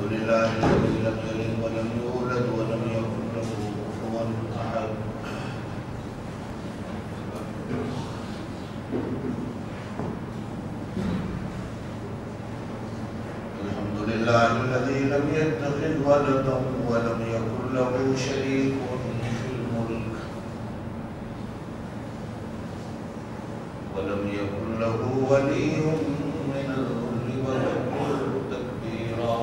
لله الذي لم يلد ولم يولد ولم يكن له كفوا أحد. الحمد لله الذي لم يتخذ ولدا ولم يكن له شريك في الملك ولم يكن له ولي من الذل وكبره تكبيرا.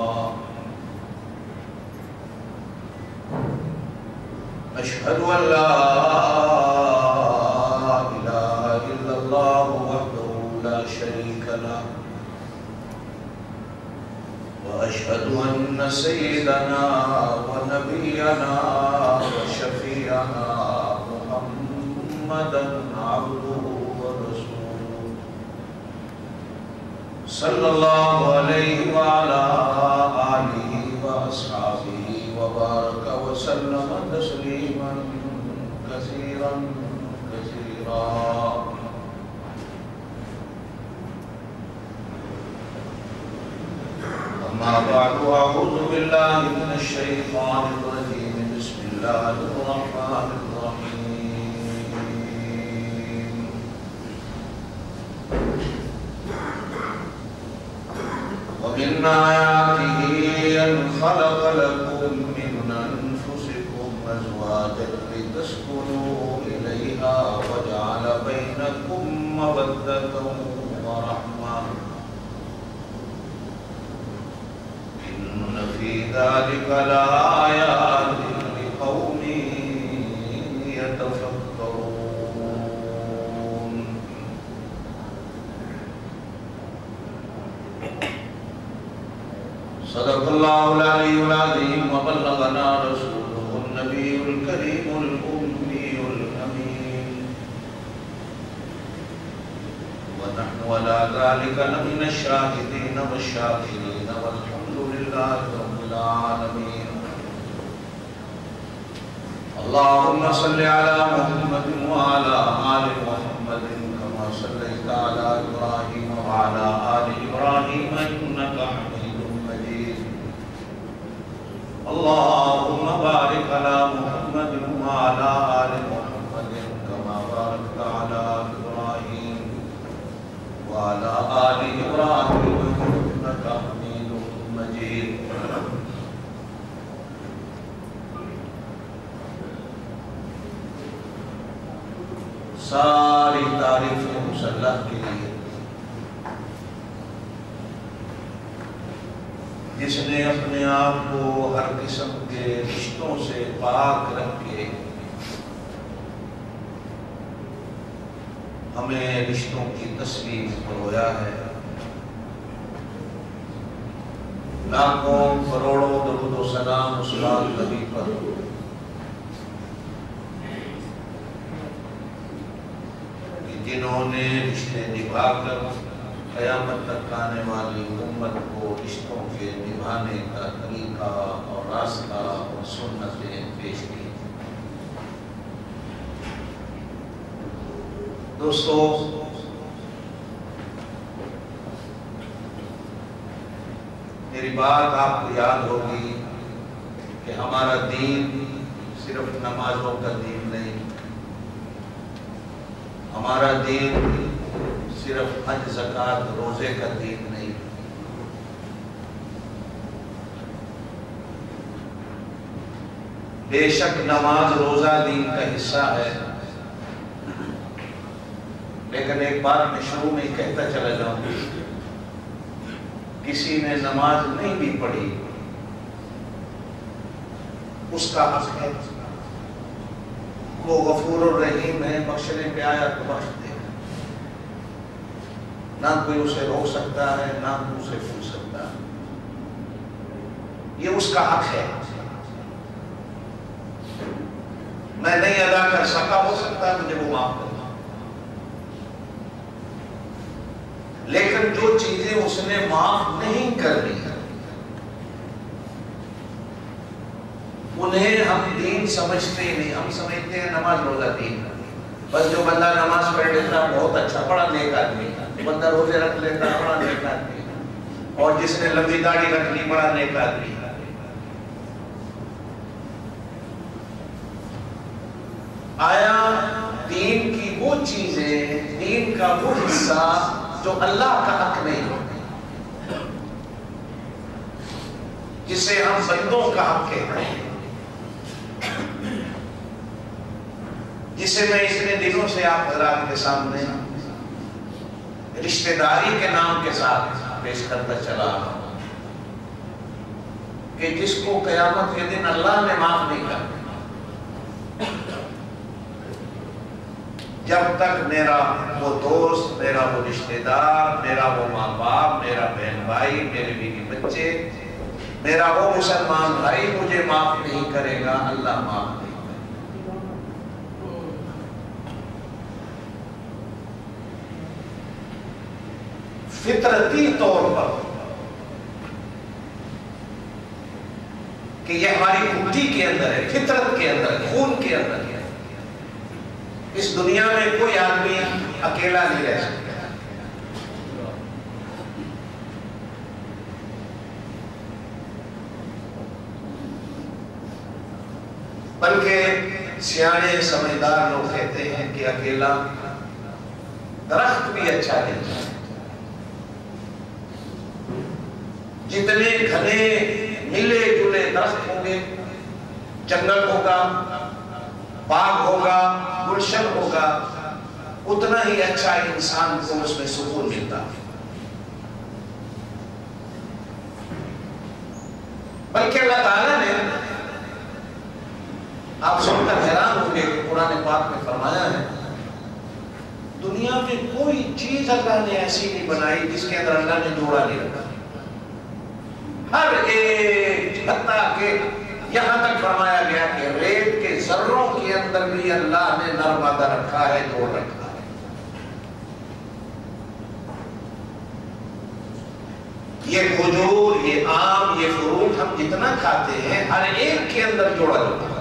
أشهد أن لا إله إلا الله وحده لا شريك له وأشهد أن سيدنا ونبينا وشفيعنا محمدا عبده ورسوله صلى الله عليه وعلى آله وأصحابه وبارك وسلم تسليما كثيرا كثيرا. أما بعد أعوذ بالله من الشيطان الرجيم. بسم الله الرحمن الرحيم. ومن آياته أن خلق لكم من أنفسكم أزواجا لتسكنوا إليها وجعل بينكم مودة ورحمة إن في ذلك لآيات لقوم يتفكرون. صدق الله العلي العظيم وبلغنا رسوله النبي الكريم الأمي الأمين ونحن على ذلك لمن الشاهدين والشاكرين والحمد لله رب العالمين. اللهم صل على محمد وعلى آل محمد كما صليت على إبراهيم وعلى آل إبراهيم إنك حميد مجيد. اللهم بارك على محمد وعلى آل محمد كما باركت على إبراهيم وعلى آل إبراهيم إنك حميد مجيد. ساری تعریفیں اس اللہ کے لیے جس نے اپنے آپ کو ہر قسم کے رشتوں سے پاک رکھ کے ہمیں رشتوں کی تصویر پرویا ہے. لاکھوں کروڑوں درود و سلام اس پاک نبی پر جنہوں نے رشتے نبھا کر قیامت تک آنے والی امت کو رشتوں کے نبھانے کا طریقہ اور راستہ اور سنتیں پیش کی. دوستو، میری بات آپ کو یاد ہوگی کہ ہمارا دین صرف نمازوں کا دین نہیں، ہمارا دین صرف حج زکوٰۃ روزے کا دین نہیں. بے شک نماز روزہ دین کا حصہ ہے، لیکن ایک بار میں شروع میں کہتا چلا جاؤں، کسی نے نماز نہیں بھی پڑھی اس کا حق ہے. وہ غفور الرحیم ہے، بخشنے پہ آیا تو بخش دے گا. نہ کوئی اسے روک سکتا ہے، نہ کوئی اسے پوچھ سکتا ہے. یہ اس کا حق ہے. میں نہیں ادا کر سکا، ہو سکتا ہے مجھے وہ معاف کر دے. لیکن جو چیزیں اس نے معاف نہیں کرنی انہیں ہم دین سمجھتے ہی نہیں. ہم سمجھتے ہیں نماز روزہ دین. بس جو بندہ نماز پڑھ لیتا بہت اچھا، بڑا نیک آدمی. بندہ روزے رکھ لیتا بڑا نیک آدمی. اور جس نے لمبی داڑھی رکھ لی بڑا نیک آدمی. آیا دین کی وہ چیزیں، دین کا وہ حصہ جو اللہ کا حق نہیں ہوتا، جسے ہم بندوں کا حق کہتے ہیں، جسے میں اتنے دنوں سے آپ حضرات کے سامنے رشتہ داری کے نام کے ساتھ پیش کرتا چلا رہا ہوں کہ جس کو قیامت کے دن اللہ نے معاف نہیں کرنا جب تک میرا وہ دوست، میرا وہ رشتہ دار، میرا وہ ماں باپ، میرا بہن بھائی، میرے بیوی بچے، میرا وہ مسلمان بھائی مجھے معاف نہیں کرے گا، اللہ معاف نہیں کرے گا. فطرتی طور پر کہ یہ ہماری مٹی کے اندر ہے، فطرت کے اندر ہے، خون کے اندر ہے. اس دنیا میں کوئی آدمی اکیلا نہیں رہ سکتا. بلکہ سیانے سمجھدار لوگ کہتے ہیں کہ اکیلا درخت بھی اچھا نہیں ہے. جتنے گھنے ملے جلے درخت ہوں گے، جنگل ہوگا، باغ ہوگا، گلشن ہوگا، اتنا ہی اچھا انسان کو اس میں سکون ملتا ہے. بلکہ اللہ تعالیٰ نے، آپ سن کر حیران ہوں گے کہ قرآن پاک میں فرمایا ہے دنیا میں کوئی چیز اللہ نے ایسی نہیں بنائی جس کے اندر اللہ نے جوڑا نہیں رکھا. ہر ایک، حتیٰ کہ یہاں تک فرمایا گیا کہ ریت کے ذروں کے اندر بھی اللہ نے نر مادہ رکھا ہے، جوڑ رکھا ہے. یہ کھجور، یہ آم، یہ فروٹ ہم جتنا کھاتے ہیں ہر ایک کے اندر جوڑا ہوتا ہے.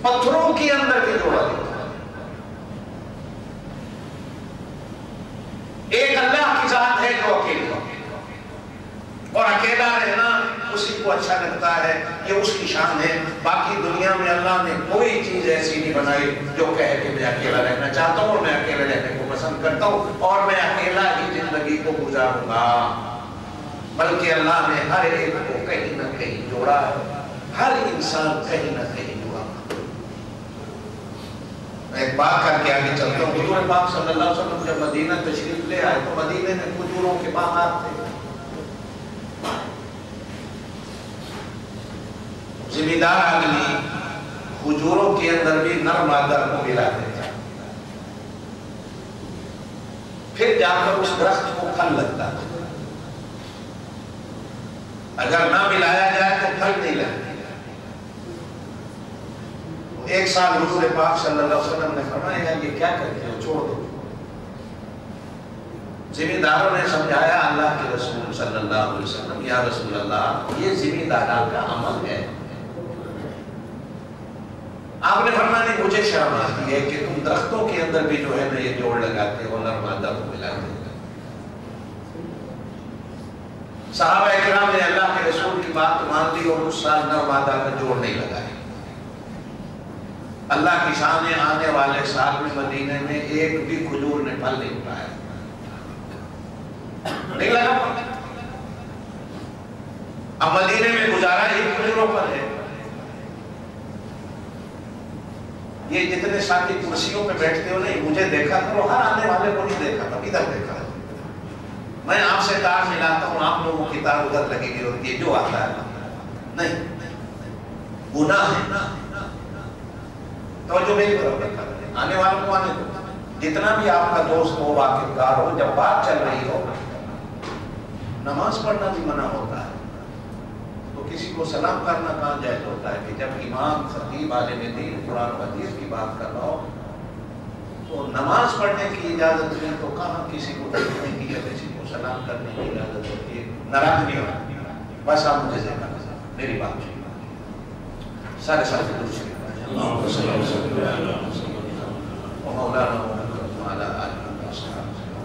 پتھروں کے اندر بھی جوڑا ہوتا ہے. ایک اللہ کی ذات ہے جو اکیلا، اور اکیلا رہنا اسی کو اچھا لگتا ہے، یہ اس کی شان ہے. باقی دنیا میں اللہ نے کوئی چیز ایسی نہیں بنائی جو کہے کہ میں اکیلا رہنا چاہتا ہوں اور میں اکیلے رہنے کو پسند کرتا ہوں اور میں اکیلا ہی زندگی کو گزاروں گا. بلکہ اللہ نے ہر ایک کو کہیں نہ کہیں جوڑا ہے، ہر انسان کہیں نہ کہیں جوڑا. میں ایک بات کر کے آگے چلتا ہوں. حضور پاک صلی اللہ علیہ وسلم جب مدینہ تشریف لے آئے تو مدینہ میں کھجوروں کے باغات تھے. ذمہ دار آدمی کھجوروں کے اندر بھی نر مادہ کو ملا دیتا، پھر جا کر اس درخت کو پھل لگتا. اگر نہ ملایا جائے تو پھل نہیں لگتا. ایک سال حضور پاک صلی اللہ علیہ وسلم نے فرمایا یہ کیا کرتے ہو، چھوڑ دو. ذمہ داروں نے سمجھایا اللہ کے رسول صلی اللہ علیہ وسلم، یا رسول اللہ یہ ذمہ داروں کا عمل ہے. آپ نے فرمایا نہیں، مجھے شرم آتی ہے کہ تم درختوں کے اندر بھی جو ہے نا یہ جوڑ لگاتے ہو، نر مادہ کو ملاتے ہو. صحابہ اکرام نے اللہ کے رسول کی بات مان لی اور اس سال نر مادہ کا جوڑ نہیں لگائے. اللہ کی شان ہے، آنے والے سال میں مدینے میں ایک بھی کھجور نے پھل نہیں اٹھایا، نہیں لگا. اب مدینے میں گزارا ہی کھجوروں پر ہے. یہ جتنے ساتھی کرسیوں پہ بیٹھتے ہو نہیں، مجھے دیکھا کرو، ہر آنے والے کو نہیں دیکھا تھا، ادھر دیکھا. میں آپ سے تار ملاتا ہوں، آپ لوگوں کی تار ادھر لگی ہوئی ہوتی ہے، جو آتا ہے نہیں، گناہ ہے. توجہ میری طرف رکھا، آنے والوں کو آنے دو. جتنا بھی آپ کا دوست ہو، واقفدار ہو، جب بات چل رہی ہو نماز پڑھنا بھی منع ہوتا ہے تو کسی کو سلام کرنا کہاں جائز ہوتا ہے کہ جب امام خطیب عالم دین قرآن و حدیث کی بات کر رہا ہو تو نماز پڑھنے کی اجازت نہیں تو کہاں کسی کو دیکھنے کی یا کسی کو سلام کرنے کی اجازت ہوتی ہے. ناراض نہیں ہونا، بس آپ مجھے دیکھا میری بات سنیے. سارے ساتھی دوسرے مولانا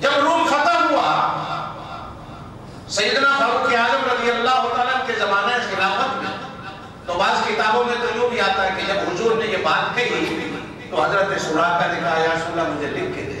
جب روم فتح ہوا سیدنا فاروق اعظم رضی اللہ تعالیٰ کے زمانہ خلافت میں، تو بعض کتابوں میں تو یوں بھی آتا ہے کہ جب حضور نے یہ بات کہی تو حضرت سراقہ نے کہا یا رسول اللہ مجھے لکھ کے دے